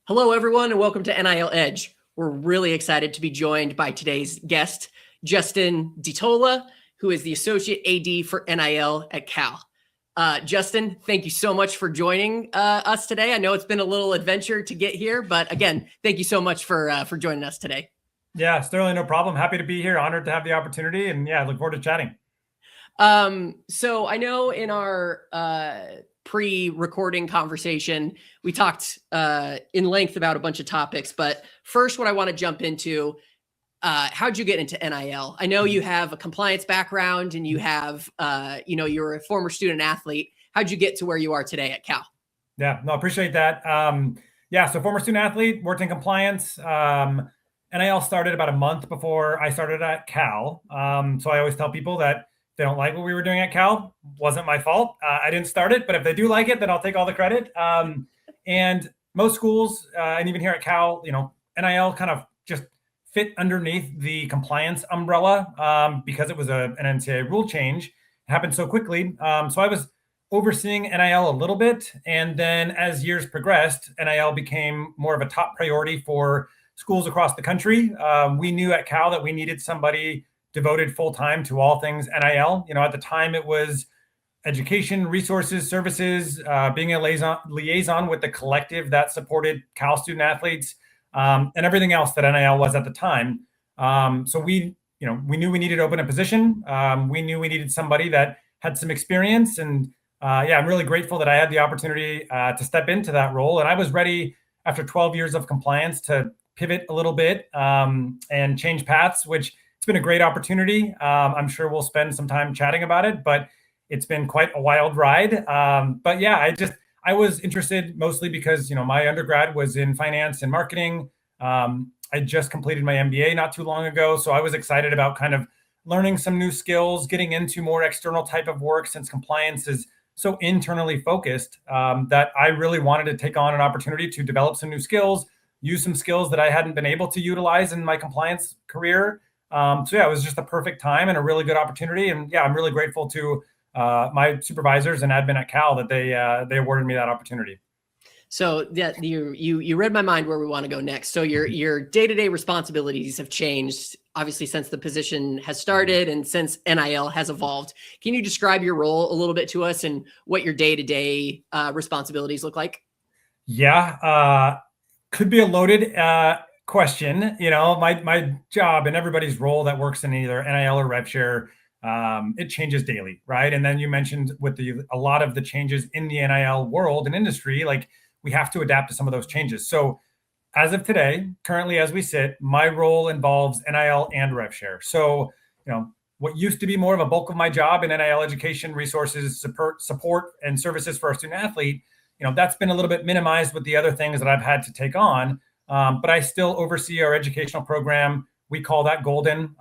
Hello, everyone, and welcome to NIL Edge. We're really excited to be joined by today's guest, Justin DiTolla, who is the Associate AD for NIL at Cal. Justin, thank you so much for joining us today. I know it's been a little adventure to get here, but again, thank you so much for joining us today. Yeah, Sterling, no problem. Happy to be here. Honored to have the opportunity, and yeah, look forward to chatting. So I know in our pre-recording conversation, we talked in length about a bunch of topics, but first what I want to jump into, how'd you get into NIL? I know you have a compliance background and you have, you're a former student athlete. How'd you get to where you are today at Cal? Yeah, no, appreciate that. So former student athlete, worked in compliance. NIL started about a month before I started at Cal. So I always tell people that if they don't like what we were doing at Cal, wasn't my fault. I didn't start it, but if they do like it, then I'll take all the credit. And most schools, and even here at Cal, NIL kind of just fit underneath the compliance umbrella because it was an NCAA rule change. It happened so quickly. So I was overseeing NIL a little bit. And then as years progressed, NIL became more of a top priority for schools across the country. We knew at Cal that we needed somebody devoted full time to all things NIL. At the time it was education, resources, services, being a liaison with the collective that supported Cal student athletes, and everything else that NIL was at the time. So we knew we needed to open a position. We knew we needed somebody that had some experience. And I'm really grateful that I had the opportunity to step into that role. And I was ready after 12 years of compliance to pivot a little bit and change paths, which it's been a great opportunity. I'm sure we'll spend some time chatting about it, but it's been quite a wild ride. I was interested mostly because, my undergrad was in finance and marketing. I just completed my MBA not too long ago. So I was excited about kind of learning some new skills, getting into more external type of work since compliance is so internally focused that I really wanted to take on an opportunity to develop some new skills, use some skills that I hadn't been able to utilize in my compliance career. It was just a perfect time and a really good opportunity. And I'm really grateful to my supervisors and admin at Cal that they awarded me that opportunity. So you read my mind where we want to go next. So your day-to-day responsibilities have changed, obviously, since the position has started and since NIL has evolved. Can you describe your role a little bit to us and what your day-to-day responsibilities look like? Yeah, could be a loaded question. My job and everybody's role that works in either NIL or rev share, it changes daily, right? And then you mentioned with a lot of the changes in the NIL world and industry, like we have to adapt to some of those changes. So as of today, currently as we sit, my role involves NIL and rev share. So, what used to be more of a bulk of my job in NIL education, resources, support and services for our student athlete, that's been a little bit minimized with the other things that I've had to take on. But I still oversee our educational program. We call that Golden.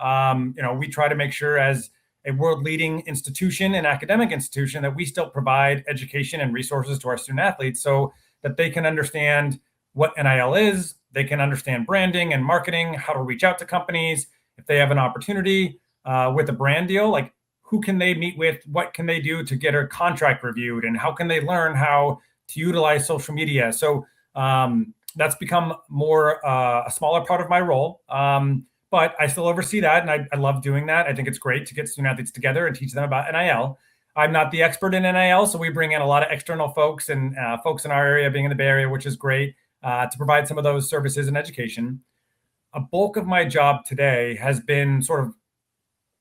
We try to make sure as a world-leading institution and academic institution that we still provide education and resources to our student athletes so that they can understand what NIL is, they can understand branding and marketing, how to reach out to companies. If they have an opportunity with a brand deal, like who can they meet with, what can they do to get a contract reviewed, and how can they learn how to utilize social media. So that's become more a smaller part of my role. But I still oversee that, and I love doing that. I think it's great to get student athletes together and teach them about NIL. I'm not the expert in NIL, so we bring in a lot of external folks and folks in our area, being in the Bay Area, which is great, to provide some of those services and education. A bulk of my job today has been sort of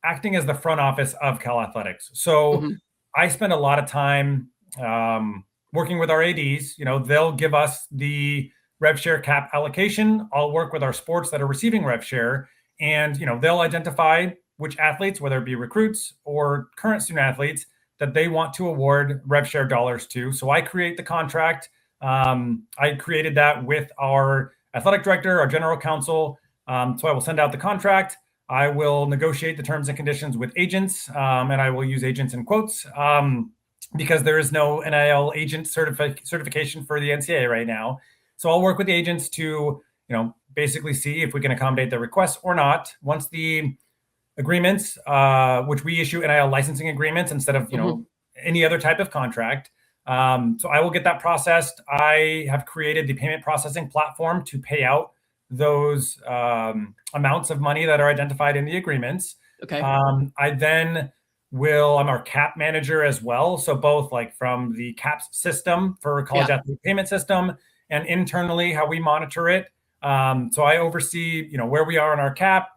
acting as the front office of Cal Athletics. So I spend a lot of time working with our ADs. They'll give us the rev share cap allocation. I'll work with our sports that are receiving rev share, and they'll identify which athletes, whether it be recruits or current student athletes, that they want to award rev share dollars to. So I create the contract. I created that with our athletic director, our general counsel. So I will send out the contract. I will negotiate the terms and conditions with agents, and I will use agents in quotes because there is no NIL agent certification for the NCAA right now. So I'll work with the agents to, basically see if we can accommodate their requests or not. Once the agreements, which we issue NIL licensing agreements instead of, any other type of contract. So I will get that processed. I have created the payment processing platform to pay out those amounts of money that are identified in the agreements. Okay. I'm our cap manager as well. So both like from the caps system for college athlete payment system and internally how we monitor it. So I oversee, where we are in our cap,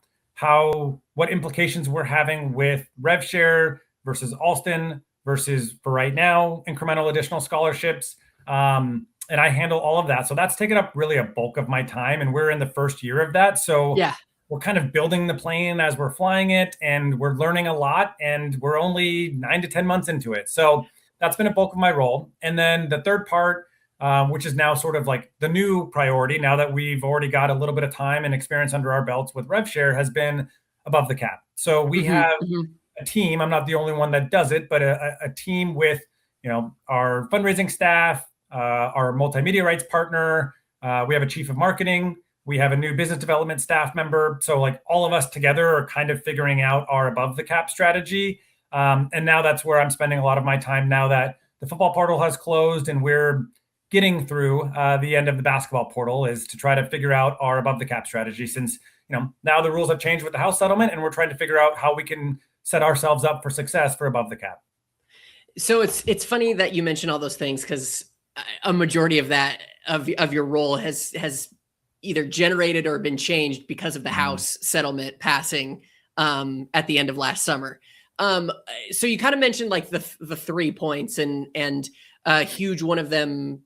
what implications we're having with rev share versus Alston versus, for right now, incremental additional scholarships. And I handle all of that. So that's taken up really a bulk of my time. And we're in the first year of that. So we're kind of building the plane as we're flying it, and we're learning a lot, and we're only 9 to 10 months into it. So that's been a bulk of my role. And then the third part, which is now sort of like the new priority, now that we've already got a little bit of time and experience under our belts with RevShare, has been above the cap. So we have a team. I'm not the only one that does it, but a team with, our fundraising staff, our multimedia rights partner. We have a chief of marketing. We have a new business development staff member. So like all of us together are kind of figuring out our above the cap strategy. And now that's where I'm spending a lot of my time now that the football portal has closed and we're getting through the end of the basketball portal, is to try to figure out our above the cap strategy, since, now the rules have changed with the House settlement, and we're trying to figure out how we can set ourselves up for success for above the cap. So it's funny that you mention all those things, because a majority of that of your role has either generated or been changed because of the House settlement passing at the end of last summer. So you kind of mentioned like the 3 points, and a huge one of them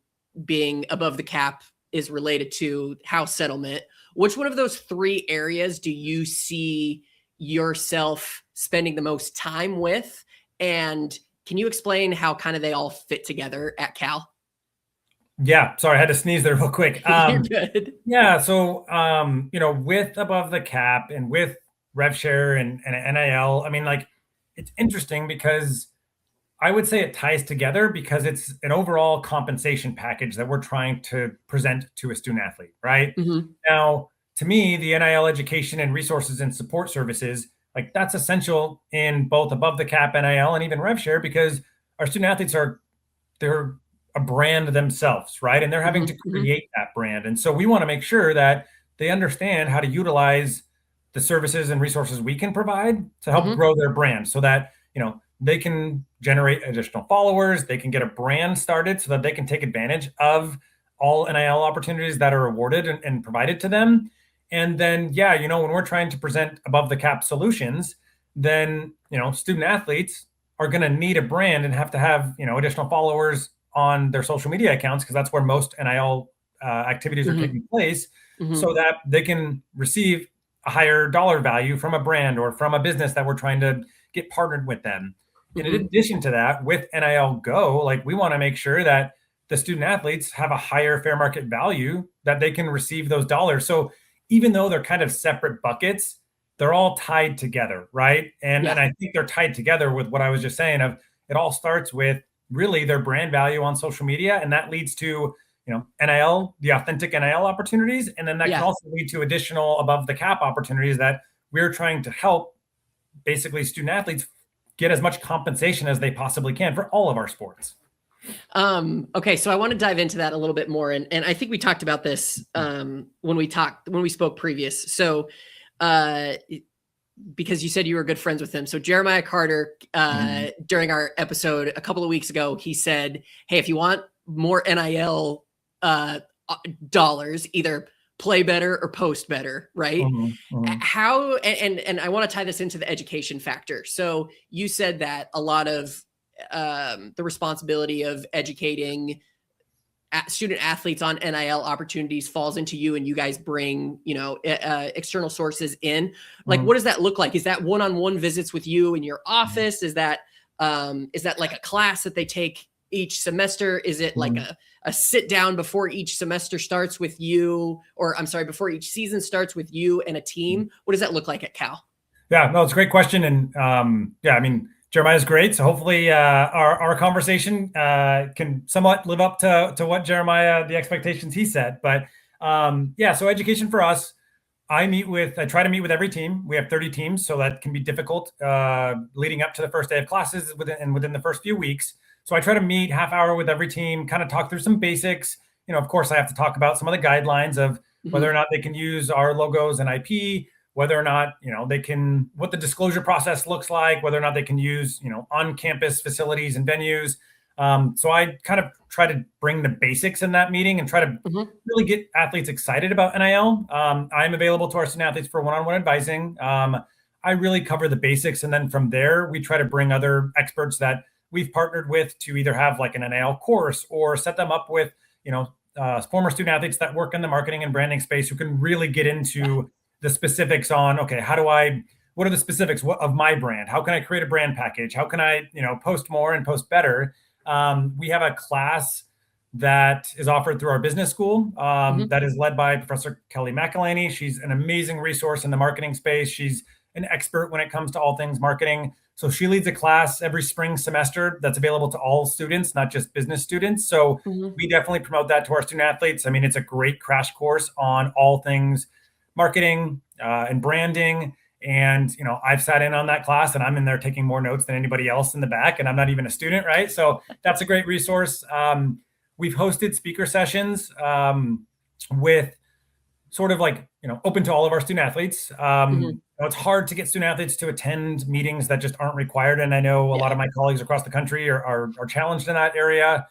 being above the cap is related to House settlement. Which one of those 3 areas do you see yourself spending the most time with? And can you explain how kind of they all fit together at Cal? Yeah, sorry, I had to sneeze there real quick. You're good. Yeah, so with above the cap and with RevShare and NIL, I mean, like, it's interesting because I would say it ties together because it's an overall compensation package that we're trying to present to a student athlete, right? Now, to me, the NIL education and resources and support services, like, that's essential in both above the cap, NIL, and even RevShare, because our student athletes they're a brand themselves, right? And they're having to create that brand. And so we want to make sure that they understand how to utilize the services and resources we can provide to help grow their brand, so that, they can generate additional followers, they can get a brand started so that they can take advantage of all NIL opportunities that are awarded and provided to them. And then, when we're trying to present above the cap solutions, then, student athletes are going to need a brand and have to have, additional followers on their social media accounts, because that's where most NIL activities are taking place, so that they can receive a higher dollar value from a brand or from a business that we're trying to get partnered with them. In addition to that, with NIL Go, like, we want to make sure that the student athletes have a higher fair market value, that they can receive those dollars. So even though they're kind of separate buckets, they're all tied together, right? And I think they're tied together with what I was just saying of, it all starts with really their brand value on social media, and that leads to, NIL, the authentic NIL opportunities, and then that can also lead to additional above the cap opportunities that we're trying to help basically student athletes get as much compensation as they possibly can for all of our sports. Okay, so I want to dive into that a little bit more, and I think we talked about this when we spoke previous. So because you said you were good friends with him. So Jeremiah Carter, during our episode a couple of weeks ago, he said, hey, if you want more NIL dollars, either play better or post better, right? How, and I want to tie this into the education factor. So you said that a lot of the responsibility of educating student athletes on NIL opportunities falls into you, and you guys bring, external sources in. Like, what does that look like? Is that one-on-one visits with you in your office? Is that like a class that they take each semester? Is it like a sit down before each semester starts with you, or I'm sorry, before each season starts with you and a team? What does that look like at Cal? Yeah, no, it's a great question. And I mean, Jeremiah's great. So hopefully our conversation can somewhat live up to what Jeremiah, the expectations he set. But so education for us, I try to meet with every team. We have 30 teams, so that can be difficult leading up to the first day of classes within the first few weeks. So I try to meet half hour with every team, kind of talk through some basics. Of course, I have to talk about some of the guidelines of whether or not they can use our logos and IP, whether or not, they can, what the disclosure process looks like, whether or not they can use, on-campus facilities and venues. So I kind of try to bring the basics in that meeting and try to really get athletes excited about NIL. I'm available to our student athletes for one-on-one advising. I really cover the basics. And then from there, we try to bring other experts that we've partnered with to either have like an NIL course or set them up with, former student athletes that work in the marketing and branding space who can really get into the specifics on, okay, what are the specifics of my brand? How can I create a brand package? How can I, post more and post better? We have a class that is offered through our business school that is led by Professor Kelly McElhaney. She's an amazing resource in the marketing space. She's an expert when it comes to all things marketing. So she leads a class every spring semester that's available to all students, not just business students. So we definitely promote that to our student athletes. I mean, it's a great crash course on all things marketing and branding. And, I've sat in on that class and I'm in there taking more notes than anybody else in the back. And I'm not even a student, right? So that's a great resource. We've hosted speaker sessions with sort of like, open to all of our student athletes. It's hard to get student athletes to attend meetings that just aren't required. And I know a lot of my colleagues across the country are challenged in that area.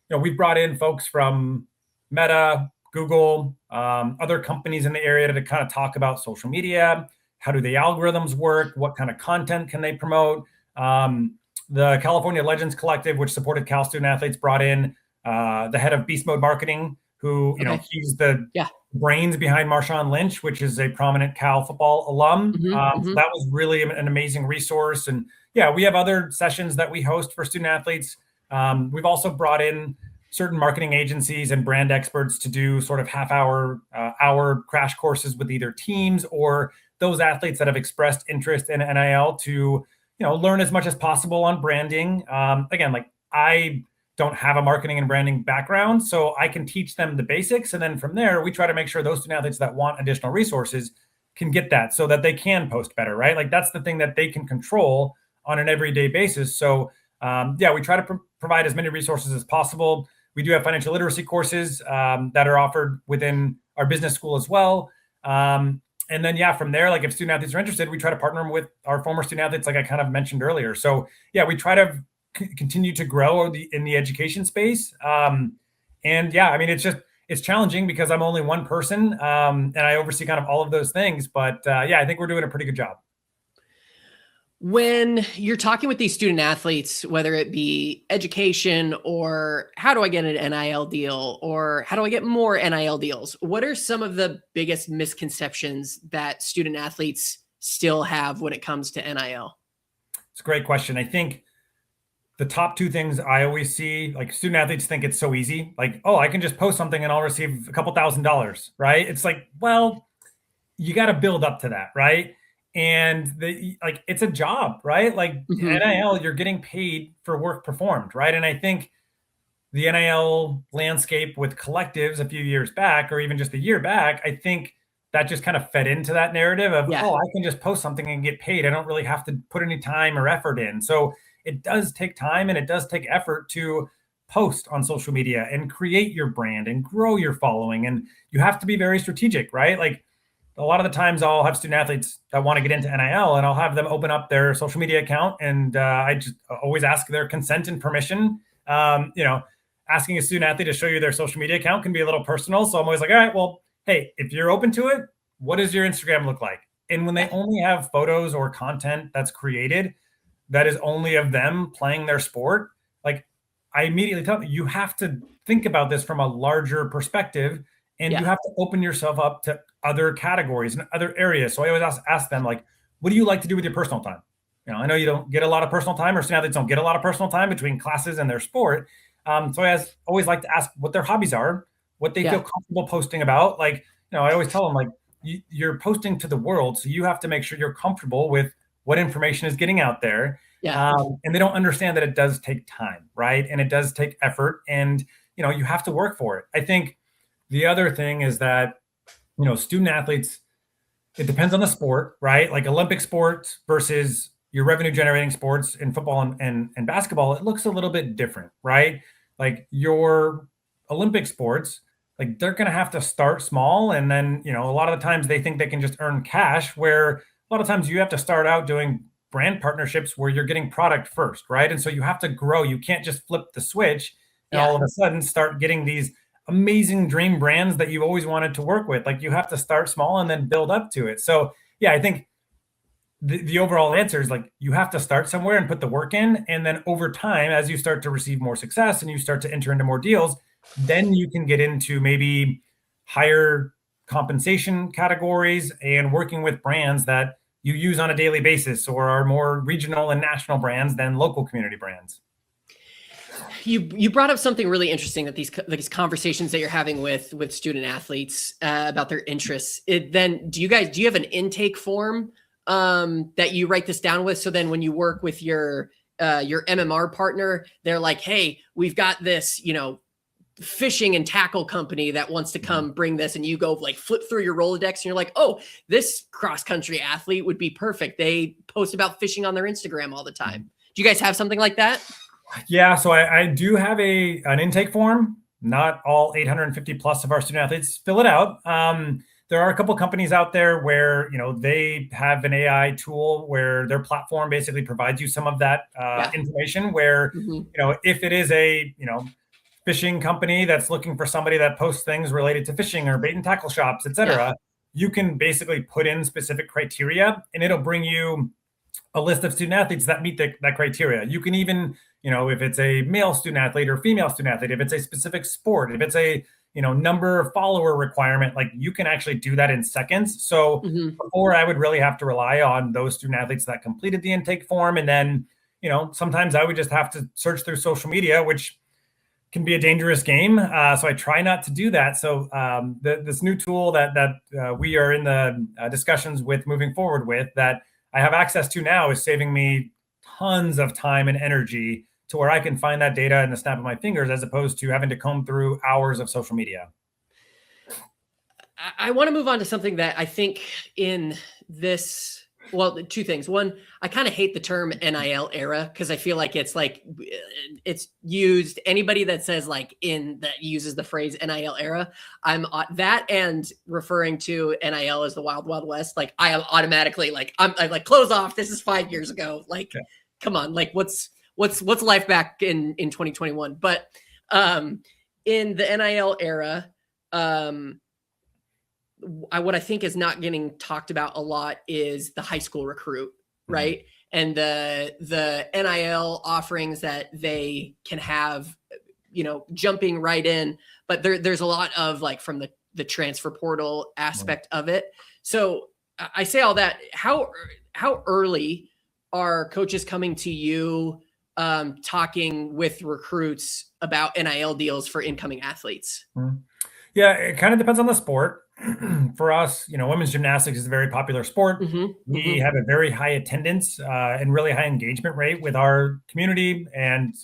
We've brought in folks from Meta, Google, other companies in the area to kind of talk about social media. How do the algorithms work? What kind of content can they promote? The California Legends Collective, which supported Cal student athletes, brought in the head of Beast Mode Marketing, who, he's the brains behind Marshawn Lynch, which is a prominent Cal football alum. So that was really an amazing resource. And we have other sessions that we host for student athletes. We've also brought in certain marketing agencies and brand experts to do sort of hour crash courses with either teams or those athletes that have expressed interest in NIL to, learn as much as possible on branding. Again, like I don't have a marketing and branding background, so I can teach them the basics. And then from there, we try to make sure those student athletes that want additional resources can get that so that they can post better, right? Like that's the thing that they can control on an everyday basis. So we try to provide as many resources as possible. We do have financial literacy courses that are offered within our business school as well. And then, from there, like if student athletes are interested, we try to partner them with our former student athletes, like I kind of mentioned earlier. So we try to continue to grow in the education space. I mean, it's challenging because I'm only one person and I oversee kind of all of those things. But I think we're doing a pretty good job. When you're talking with these student athletes, whether it be education or how do I get an NIL deal or how do I get more NIL deals, what are some of the biggest misconceptions that student athletes still have when it comes to NIL? It's a great question. I think the top two things I always see, like student athletes think it's so easy. Like, oh, I can just post something and I'll receive a couple $1,000s, right? It's like, well, you got to build up to that, right? And it's a job, right? Like NIL, you're getting paid for work performed, right? And I think the NIL landscape with collectives a few years back, or even just a year back, I think that just kind of fed into that narrative of, oh, I can just post something and get paid. I don't really have to put any time or effort in. So it does take time and it does take effort to post on social media and create your brand and grow your following. And you have to be very strategic, right? Like a lot of the times I'll have student athletes that want to get into NIL and I'll have them open up their social media account. And I just always ask their consent and permission. Asking a student athlete to show you their social media account can be a little personal. So I'm always like, all right, well, hey, if you're open to it, what does your Instagram look like? And when they only have photos or content that's created that is only of them playing their sport, like I immediately tell them, you have to think about this from a larger perspective and you have to open yourself up to other categories and other areas. So I always ask them, like, what do you like to do with your personal time? I know you don't get a lot of personal time, or student athletes don't get a lot of personal time between classes and their sport. So I always like to ask what their hobbies are, what they feel comfortable posting about. Like, I always tell them, like, you're posting to the world, so you have to make sure you're comfortable with what information is getting out there. And they don't understand that it does take time, right? And it does take effort, and you have to work for it. I think the other thing is that student athletes, it depends on the sport, right? Like Olympic sports versus your revenue generating sports in football and basketball, it looks a little bit different, right? Like your Olympic sports, like they're going to have to start small. And then, a lot of the times they think they can just earn cash, where a lot of times you have to start out doing brand partnerships where you're getting product first, right? And so you have to grow. You can't just flip the switch and all of a sudden start getting these amazing dream brands that you've always wanted to work with. Like you have to start small and then build up to it. So yeah, I think the overall answer is like you have to start somewhere and put the work in. And then over time, as you start to receive more success and you start to enter into more deals, then you can get into maybe higher compensation categories and working with brands that you use on a daily basis or are more regional and national brands than local community brands. You brought up something really interesting, that these conversations that you're having with student athletes about their interests. Then do you have an intake form that you write this down with? So then when you work with your MMR partner, they're like, hey, we've got this, fishing and tackle company that wants to come bring this, and you go like flip through your Rolodex and you're like, oh, this cross country athlete would be perfect. They post about fishing on their Instagram all the time. Do you guys have something like that? Yeah, so I do have an intake form. Not all 850 plus of our student athletes fill it out. There are a couple companies out there where they have an AI tool where their platform basically provides you some of that information. Where if it is a fishing company that's looking for somebody that posts things related to fishing or bait and tackle shops, etc., you can basically put in specific criteria, and it'll bring you a list of student athletes that meet that criteria. You can even, if it's a male student athlete or female student athlete, if it's a specific sport, if it's a, number of follower requirement, like you can actually do that in seconds. So before, I would really have to rely on those student athletes that completed the intake form. And then, sometimes I would just have to search through social media, which can be a dangerous game. So I try not to do that. So this new tool that we are in the discussions with moving forward with, that I have access to now, is saving me tons of time and energy to where I can find that data in the snap of my fingers, as opposed to having to comb through hours of social media. I want to move on to something that I think in this, well, two things. One, I kind of hate the term NIL era because I feel like it's used, anybody that says that uses the phrase NIL era, I'm that, and referring to NIL as the wild, wild west. Like I am automatically I'm like, close off. This is 5 years ago. Come on, what's life back in 2021? But in the NIL era, what I think is not getting talked about a lot is the high school recruit, right? And the NIL offerings that they can have, jumping right in. But there's a lot of from the transfer portal aspect of it. So I say all that. How early are coaches coming to you, talking with recruits about NIL deals for incoming athletes? Yeah, it kind of depends on the sport. For us, women's gymnastics is a very popular sport. We have a very high attendance and really high engagement rate with our community and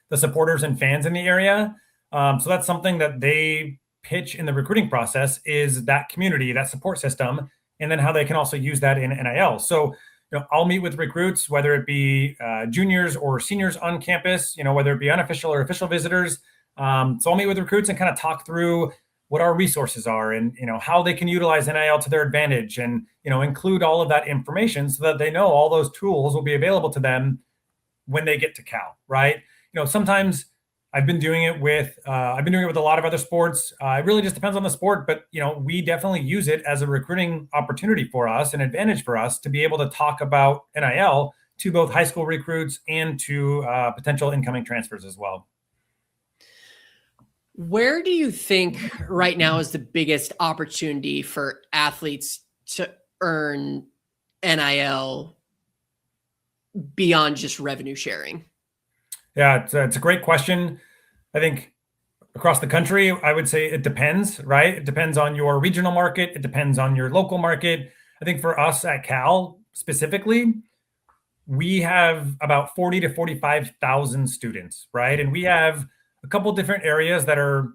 the supporters and fans in the area. So that's something that they pitch in the recruiting process, is that community, that support system, and then how they can also use that in NIL. So, I'll meet with recruits, whether it be juniors or seniors on campus, whether it be unofficial or official visitors. So I'll meet with recruits and kind of talk through what our resources are and, how they can utilize NIL to their advantage, and, include all of that information so that they know all those tools will be available to them when they get to Cal, right? Sometimes I've been doing it with a lot of other sports. It really just depends on the sport, but, we definitely use it as a recruiting opportunity for us, an advantage for us to be able to talk about NIL to both high school recruits and to potential incoming transfers as well. Where do you think right now is the biggest opportunity for athletes to earn NIL beyond just revenue sharing? Yeah, it's a great question. I think across the country, I would say it depends, right? It depends on your regional market. It depends on your local market. I think for us at Cal specifically, we have about 40 to 45,000 students, right? And we have a couple different areas that are,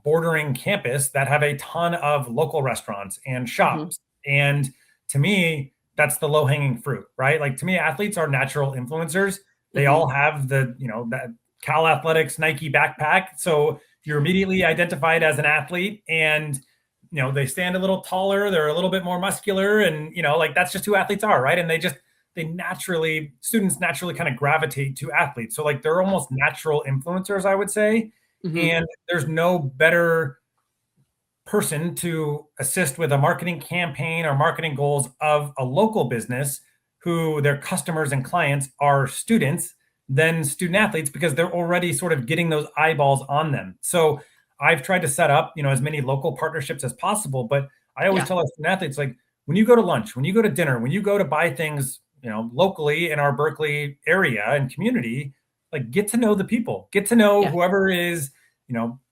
bordering campus that have a ton of local restaurants and shops. And to me, that's the low hanging fruit, right? Like to me, athletes are natural influencers. They Mhm. all have that Cal Athletics Nike backpack. So you're immediately identified as an athlete, and they stand a little taller, they're a little bit more muscular, and like that's just who athletes are, right? And students naturally kind of gravitate to athletes. So like they're almost natural influencers, I would say. Mhm. And there's no better person to assist with a marketing campaign or marketing goals of a local business who their customers and clients are students than student athletes, because they're already sort of getting those eyeballs on them. So I've tried to set up, as many local partnerships as possible. But I always Yeah. tell our student athletes, like, when you go to lunch, when you go to dinner, when you go to buy things, locally in our Berkeley area and community, like get to know the people, get to know Yeah. whoever is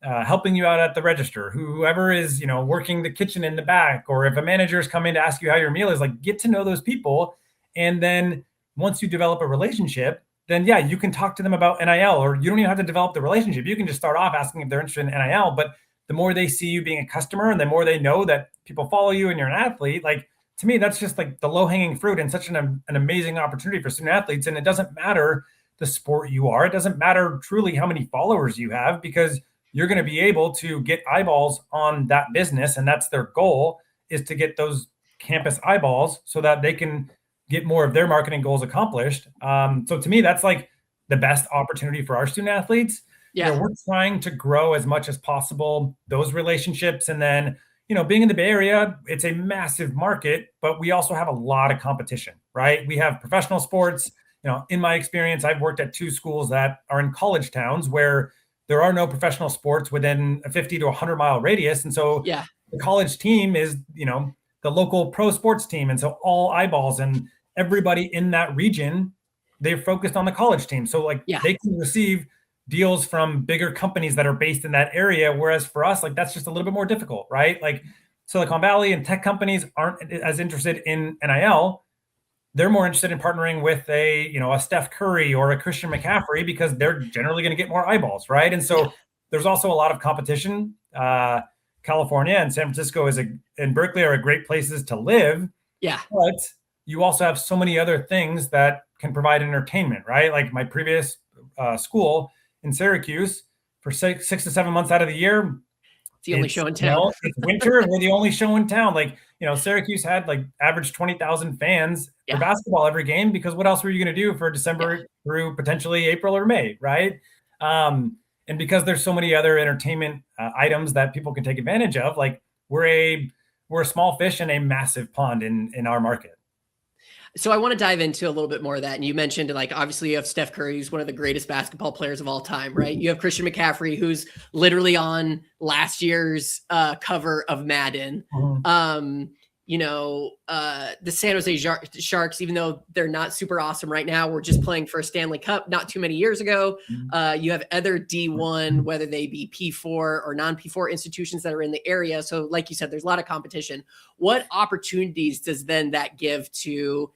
helping you out at the register, whoever is, working the kitchen in the back, or if a manager is coming to ask you how your meal is, like get to know those people. And then once you develop a relationship, then yeah, you can talk to them about NIL, or you don't even have to develop the relationship. You can just start off asking if they're interested in NIL. But the more they see you being a customer, and the more they know that people follow you and you're an athlete, like to me, that's just like the low hanging fruit, and such an amazing opportunity for student athletes. And it doesn't matter the sport you are. It doesn't matter truly how many followers you have, because you're going to be able to get eyeballs on that business. And that's their goal, is to get those campus eyeballs so that they can get more of their marketing goals accomplished. So to me, that's like the best opportunity for our student athletes. Yeah. We're trying to grow as much as possible those relationships. And then, being in the Bay Area, it's a massive market, but we also have a lot of competition, right? We have professional sports. In my experience, I've worked at 2 schools that are in college towns where there are no professional sports within a 50 to 100-mile radius. And so Yeah. the college team is, the local pro sports team. And so all eyeballs and everybody in that region, they're focused on the college team. So like Yeah. they can receive deals from bigger companies that are based in that area. Whereas for us, like that's just a little bit more difficult, right? Like Silicon Valley and tech companies aren't as interested in NIL. They're more interested in partnering with a Steph Curry or a Christian McCaffrey, because they're generally going to get more eyeballs, right? And Yeah. so there's also a lot of competition. California and San Francisco and Berkeley are great places to live, Yeah. but you also have so many other things that can provide entertainment, right? Like my previous school in Syracuse, for 6 to 7 months out of the year, It's the only show in you town. know, it's winter and we're the only show in town. Like, Syracuse had like average 20,000 fans for Yeah. basketball every game, because what else were you going to do for Yeah. December through potentially April or May, right? And because there's so many other entertainment items that people can take advantage of, like we're a small fish in a massive pond in our market. So I want to dive into a little bit more of that. And you mentioned, like, obviously you have Steph Curry, who's one of the greatest basketball players of all time, right? You have Christian McCaffrey, who's literally on last year's cover of Madden. Mhm. The San Jose Sharks, even though they're not super awesome right now, were just playing for a Stanley Cup not too many years ago. You have other D1, whether they be P4 or non-P4 institutions that are in the area. So like you said, there's a lot of competition. What opportunities does then that give to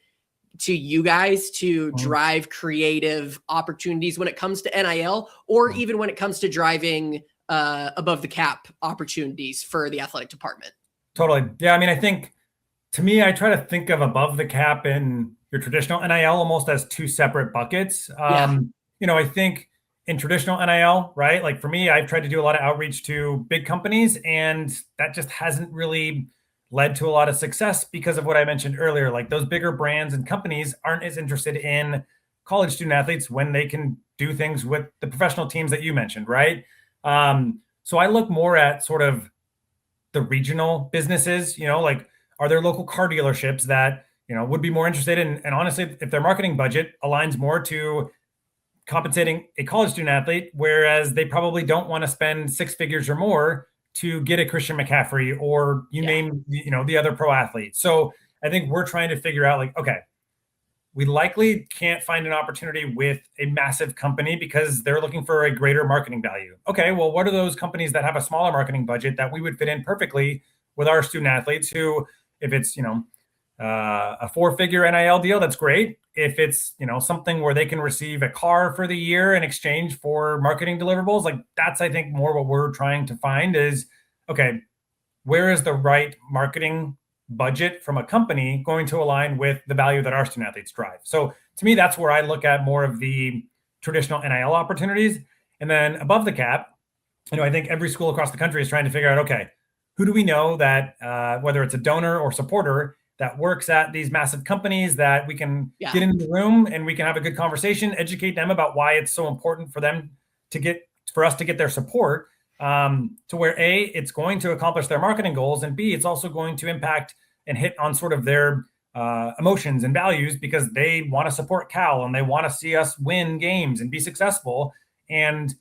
you guys to drive creative opportunities when it comes to NIL, or even when it comes to driving above the cap opportunities for the athletic department? Totally. Yeah. I mean, I think, to me, I try to think of above the cap and your traditional NIL almost as 2 separate buckets. Yeah. I think in traditional NIL, right? Like for me, I've tried to do a lot of outreach to big companies, and that just hasn't really led to a lot of success because of what I mentioned earlier. Like those bigger brands and companies aren't as interested in college student athletes when they can do things with the professional teams that you mentioned, right? So I look more at sort of the regional businesses, like are there local car dealerships that, would be more interested in, and honestly, if their marketing budget aligns more to compensating a college student athlete, whereas they probably don't want to spend 6 figures or more to get a Christian McCaffrey or you Yeah. name, the other pro athlete. So I think we're trying to figure out like, okay, we likely can't find an opportunity with a massive company because they're looking for a greater marketing value. Okay, well, what are those companies that have a smaller marketing budget that we would fit in perfectly with our student athletes who, if it's, a 4-figure NIL deal, that's great. If it's, something where they can receive a car for the year in exchange for marketing deliverables, like that's, I think, more what we're trying to find is, okay, where is the right marketing budget from a company going to align with the value that our student athletes drive? So to me, that's where I look at more of the traditional NIL opportunities. And then above the cap, I think every school across the country is trying to figure out, okay, who do we know that, whether it's a donor or supporter, that works at these massive companies that we can get into the room and we can have a good conversation, educate them about why it's so important for them for us to get their support, to where A, it's going to accomplish their marketing goals, and B, it's also going to impact and hit on sort of their emotions and values, because they want to support Cal and they want to see us win games and be successful. And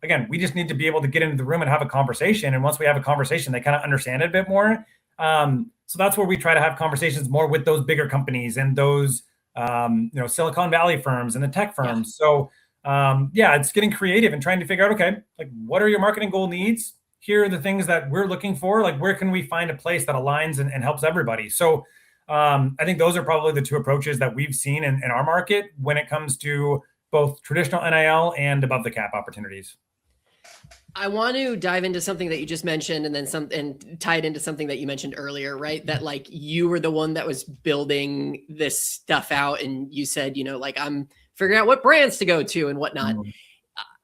again, we just need to be able to get into the room and have a conversation. And once we have a conversation, they kind of understand it a bit more. So that's where we try to have conversations more with those bigger companies and those, Silicon Valley firms and the tech firms. So, it's getting creative and trying to figure out, okay, like, what are your marketing goal needs? Here are the things that we're looking for. Like, where can we find a place that aligns and helps everybody? So I think those are probably the two approaches that we've seen in our market when it comes to both traditional NIL and above the cap opportunities. I want to dive into something that you just mentioned and then and tie it into something that you mentioned earlier, right? That like you were the one that was building this stuff out, and you said, I'm figuring out what brands to go to and whatnot. Mm-hmm.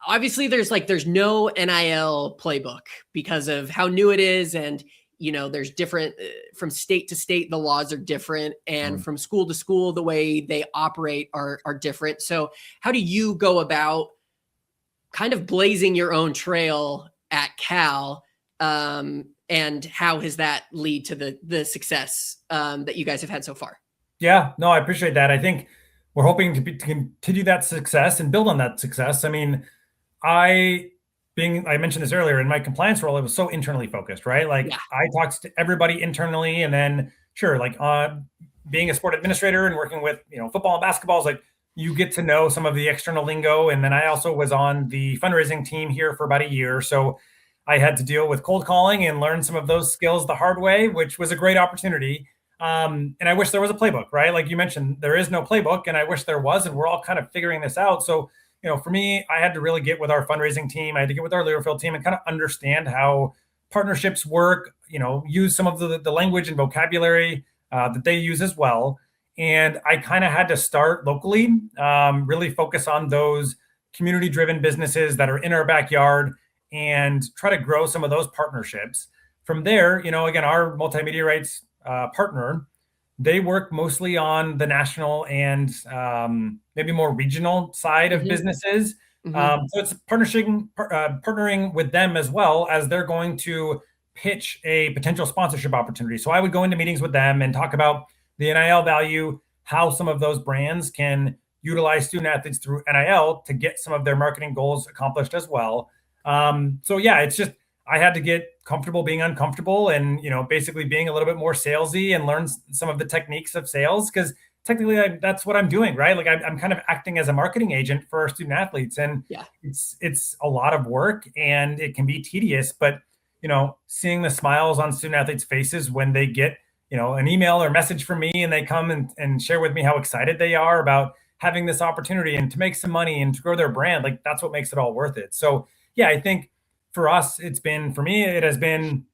Obviously there's no NIL playbook because of how new it is. And, there's different from state to state, the laws are different, and from school to school, the way they operate are different. So how do you go about kind of blazing your own trail at Cal? And how has that lead to the success that you guys have had so far? Yeah, no, I appreciate that. I think we're hoping to continue that success and build on that success. I mean, I mentioned this earlier, in my compliance role, it was so internally focused, right? Like I talked to everybody internally, and then being a sport administrator and working with, football and basketball is like, you get to know some of the external lingo. And then I also was on the fundraising team here for about a year. So I had to deal with cold calling and learn some of those skills the hard way, which was a great opportunity. And I wish there was a playbook, right? Like you mentioned, there is no playbook, and I wish there was, and we're all kind of figuring this out. So, for me, I had to really get with our fundraising team. I had to get with our Learfield team and kind of understand how partnerships work, use some of the language and vocabulary that they use as well. And I kind of had to start locally, really focus on those community-driven businesses that are in our backyard and try to grow some of those partnerships. From there, again, our multimedia rights partner, they work mostly on the national and maybe more regional side of businesses. So it's partnering with them as well, as they're going to pitch a potential sponsorship opportunity. So I would go into meetings with them and talk about the NIL value, how some of those brands can utilize student athletes through NIL to get some of their marketing goals accomplished as well. It's just, I had to get comfortable being uncomfortable and, basically being a little bit more salesy and learn some of the techniques of sales, because technically that's what I'm doing, right? Like I'm kind of acting as a marketing agent for our student athletes, and it's a lot of work and it can be tedious, but, seeing the smiles on student athletes' faces when they get, an email or message from me and they come and share with me how excited they are about having this opportunity and to make some money and to grow their brand, like that's what makes it all worth it. So yeah, I think for us, it has been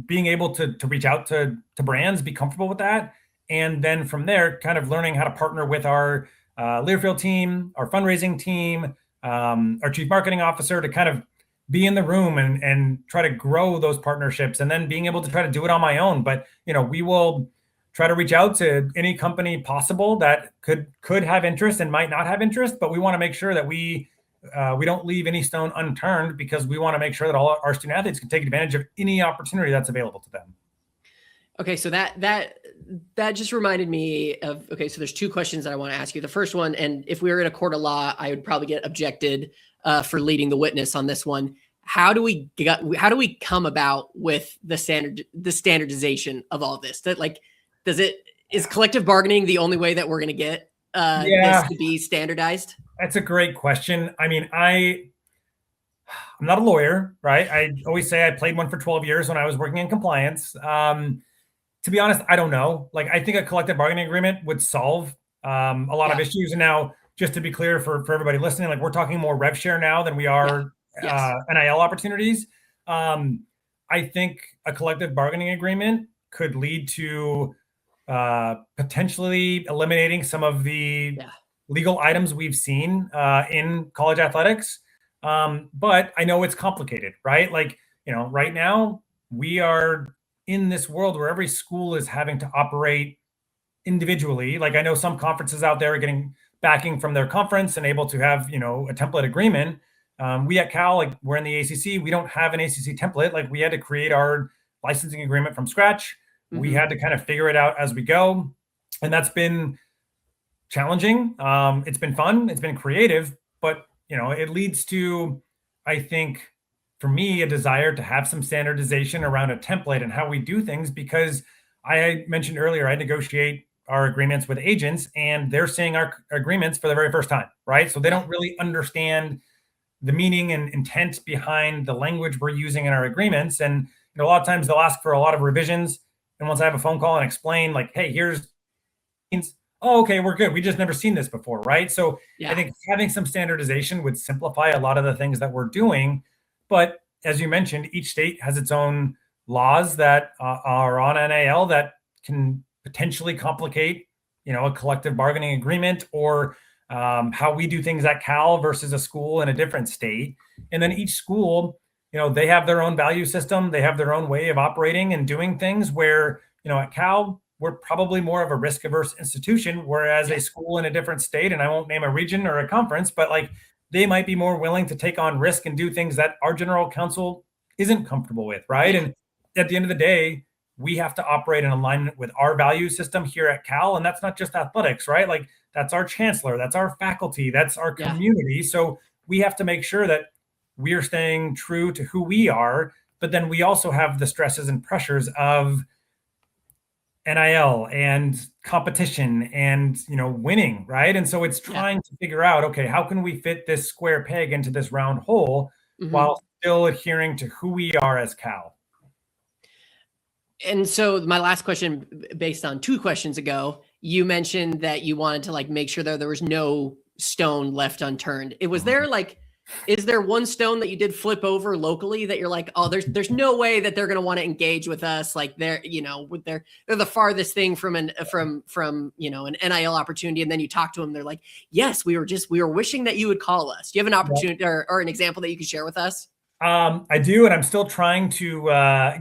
being able to reach out to brands, be comfortable with that. And then from there, kind of learning how to partner with our Learfield team, our fundraising team, our chief marketing officer, to kind of be in the room and try to grow those partnerships, and then being able to try to do it on my own. But, we will try to reach out to any company possible that could have interest and might not have interest, but we want to make sure that we don't leave any stone unturned, because we want to make sure that all our student athletes can take advantage of any opportunity that's available to them. Okay. So that just reminded me of, so there's two questions that I want to ask you. The first one, and if we were in a court of law, I would probably get objected for leading the witness on this one. How do we come about with the standardization of all this? That is collective bargaining the only way that we're going to get this to be standardized? That's a great question. I mean, I'm not a lawyer, right? I always say I played one for 12 years when I was working in compliance. To be honest, I don't know. Like, I think a collective bargaining agreement would solve a lot of issues. And now, just to be clear for everybody listening, like, we're talking more rev share now than we are NIL opportunities. I think a collective bargaining agreement could lead to potentially eliminating some of the legal items we've seen in college athletics. But I know it's complicated, right? Like, right now we are in this world where every school is having to operate individually. Like, I know some conferences out there are getting backing from their conference and able to have, a template agreement. We at Cal, like, we're in the ACC, we don't have an ACC template. Like, we had to create our licensing agreement from scratch. We had to kind of figure it out as we go. And that's been challenging. It's been fun. It's been creative, but it leads to, I think, for me, a desire to have some standardization around a template and how we do things, because I mentioned earlier, I negotiate our agreements with agents and they're seeing our agreements for the very first time, right? So they don't really understand the meaning and intent behind the language we're using in our agreements. And a lot of times they'll ask for a lot of revisions. And once I have a phone call and explain, like, hey, here's, oh, okay, we're good. We just never seen this before, right? So I think having some standardization would simplify a lot of the things that we're doing. But as you mentioned, each state has its own laws that are on NIL that can potentially complicate, a collective bargaining agreement, or how we do things at Cal versus a school in a different state. And then each school, they have their own value system. They have their own way of operating and doing things where, at Cal, we're probably more of a risk-averse institution, whereas a school in a different state, and I won't name a region or a conference, but like, they might be more willing to take on risk and do things that our general counsel isn't comfortable with, right? And at the end of the day, we have to operate in alignment with our value system here at Cal. And that's not just athletics, right? Like, that's our chancellor, that's our faculty, that's our community. So we have to make sure that we are staying true to who we are, but then we also have the stresses and pressures of NIL and competition and, winning, right? And so it's trying to figure out, okay, how can we fit this square peg into this round hole while still adhering to who we are as Cal? And so my last question, based on 2 questions ago, you mentioned that you wanted to like make sure that there was no stone left unturned. Was there like, is there one stone that you did flip over locally that you're like, oh, there's no way that they're going to want to engage with us? Like they're the farthest thing from an NIL opportunity. And then you talk to them, they're like, yes, we were wishing that you would call us. Do you have an opportunity or an example that you can share with us? I do, and I'm still trying to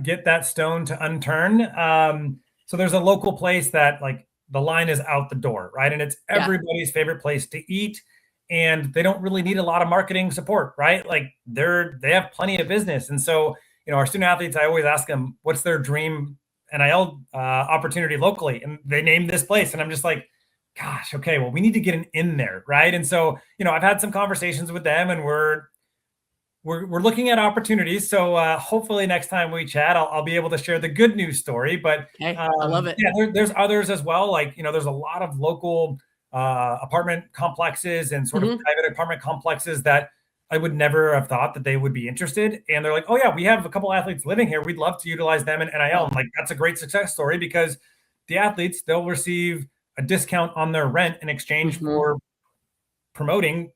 get that stone to unturn. So there's a local place that, like, the line is out the door, right? And it's everybody's favorite place to eat, and they don't really need a lot of marketing support, right? Like, they have plenty of business. And so, our student athletes, I always ask them, what's their dream NIL opportunity locally? And they name this place. And I'm just like, gosh, okay, well, we need to get an in there, right? And so, I've had some conversations with them, and we're looking at opportunities. So hopefully next time we chat, I'll be able to share the good news story. But I love it. Yeah, there's others as well. Like, there's a lot of local apartment complexes and sort of private apartment complexes that I would never have thought that they would be interested. And they're like, oh yeah, we have a couple athletes living here. We'd love to utilize them in NIL. And like, that's a great success story, because the athletes, they'll receive a discount on their rent in exchange for promoting,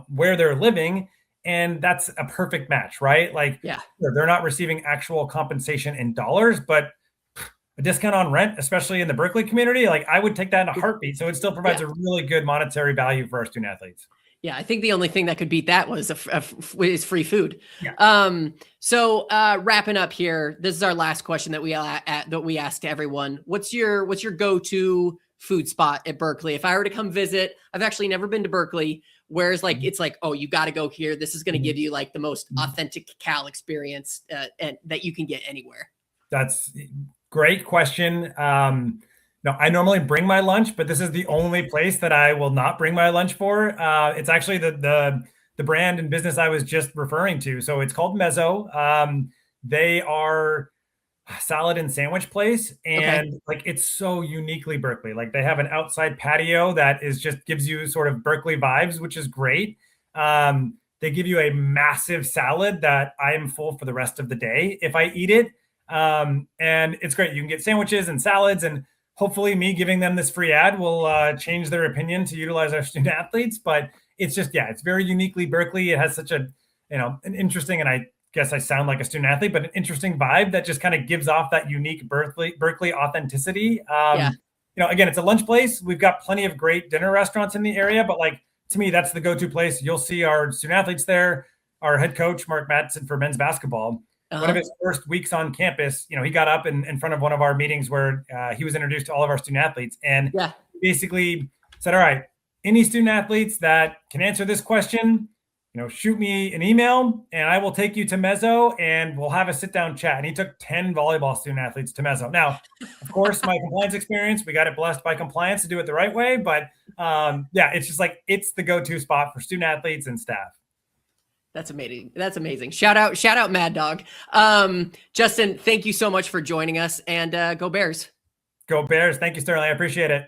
where they're living. And that's a perfect match, right? Like, they're not receiving actual compensation in dollars, but a discount on rent, especially in the Berkeley community, like, I would take that in a heartbeat. So it still provides a really good monetary value for our student athletes. Yeah, I think the only thing that could beat that was is free food. Yeah. So wrapping up here, this is our last question that we ask to everyone. What's your go-to food spot at Berkeley? If I were to come visit, I've actually never been to Berkeley. Whereas like, it's like, oh, you got to go here. This is going to give you like the most authentic Cal experience and that you can get anywhere. That's great question. No, I normally bring my lunch, but this is the only place that I will not bring my lunch for. It's actually the brand and business I was just referring to. So it's called Mezzo. They are a salad and sandwich place, and like, it's so uniquely Berkeley. Like, they have an outside patio that is just gives you sort of Berkeley vibes, which is great. They give you a massive salad that I am full for the rest of the day if I eat it. And it's great. You can get sandwiches and salads, and hopefully me giving them this free ad will change their opinion to utilize our student athletes. But it's just, it's very uniquely Berkeley. It has such a, an interesting, and I guess I sound like a student athlete, but an interesting vibe that just kind of gives off that unique Berkeley authenticity. Yeah. Again, it's a lunch place. We've got plenty of great dinner restaurants in the area, but like, to me, that's the go-to place. You'll see our student athletes there, our head coach, Mark Mattson, for men's basketball. One of his first weeks on campus, he got up in front of one of our meetings where he was introduced to all of our student athletes and basically said, all right, any student athletes that can answer this question, shoot me an email and I will take you to Mezzo and we'll have a sit down chat. And he took 10 volleyball student athletes to Mezzo. Now, of course, my compliance experience, we got it blessed by compliance to do it the right way. But it's just like, it's the go-to spot for student athletes and staff. That's amazing. That's amazing. Shout out Mad Dog. Justin, thank you so much for joining us, and go Bears. Go Bears. Thank you, Sterling. I appreciate it.